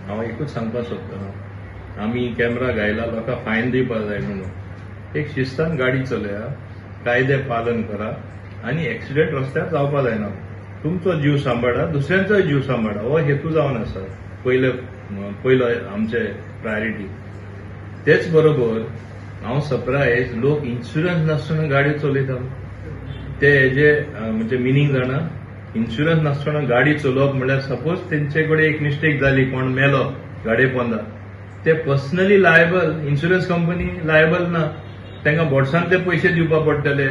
हांव एकूच सांगपाक सोदता, आमी कॅमेरा घायला लोकांक फायन दिवपाक जाय म्हणून एक शिस्तान गाडी चलया, कायदे पालन करा आनी एक्सिडेंट रस्त्यार जावपाक जायना. तुमचो जीव सांबाळा, दुसऱ्यांचोय जीव सांबाळा, हो हेतू जावन आसा पयलो आमचे प्रायोरिटी. तेच बरोबर हांव सरप्रायज लोक इन्शुरन्स नासतना गाडयो चलयता. ते हेजे म्हणजे मिनींग जाणा, इन्शुरन्स नासतना गाडी चलोवप म्हणल्यार सपोज तेंचे कडेन एक मिस्टेक जाली, कोण मेलो गाडये पोंदा, ते personally liable, insurance company liable ना. तांकां बोर्डसान ते पयशे दिवपा पडटले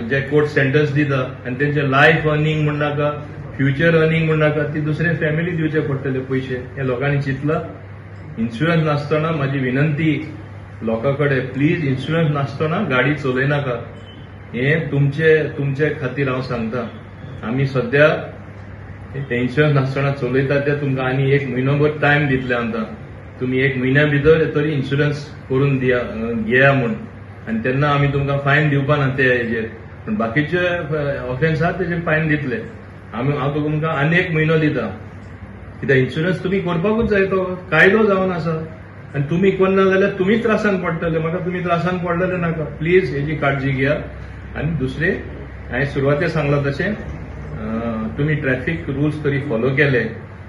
जे कोर्ट सेंटन्स दिता, आनी तेंचे लायफ अर्निंग म्हण नाका, फ्युचर अर्निंग म्हण नाका, ती दुसरे फॅमिली दिवचे पडटले पयशे. हे लोकांनी चिंतला. इन्शुरन्स नासतना म्हाजी विनंती लोकांकडे, प्लीज इन्शुरन्स नासतना गाडी चलयनाका. हे तुमचे खातीर हांव सांगता. आमी सध्या इन्शुरन्स नासतना चलयता ते तुमकां आनी 1 म्हयनोभर टायम दितले आमकां. तुमी 1 म्हयन्या भितर तरी इन्शुरन्स करून घेया म्हूण, आनी तेन्ना आमी तुमकां फायन दिवपा ना ते हेजेर. पूण बाकीचे ऑफेन्स आहा तेजेर फायन दितले. हांव तुमकां आनी 1 म्हयनो दिता. कित्याक इन्शुरन्स तुमी करपाकूच जाय, तो कायदो जावन आसा. आनी तुमी करना जाल्यार तुमी त्रासान पडटले. म्हाका तुमी त्रासान पडलेले नाका. प्लीज हेजी काळजी घेया. आनी दुसरे, हांवें सुरवातेर सांगलां तशें, तुमी ट्रॅफिक रुल्स तरी फॉलो केले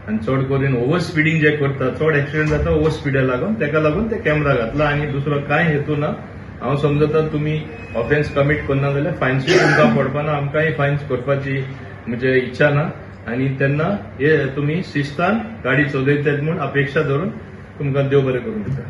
आनी चड करून ओव्हर स्पिडींग जे करता, चड एक्सिडेंट जाता ओव्हर स्पिडा लागून, ताका लागून ते कॅमेरा घातला आनी दुसरो कांय हेतू ना. हांव समजता तुमी ऑफेन्स कमीट करना जाल्यार फायन्सूय तुमकां पडपाना. आमकांय फायन्स करपाची म्हणजे इच्छा ना. आनी तेन्ना हे तुमी शिस्तान गाडी चलयतात म्हूण अपेक्षा धरून तुमकां देव बरें करूं दिता.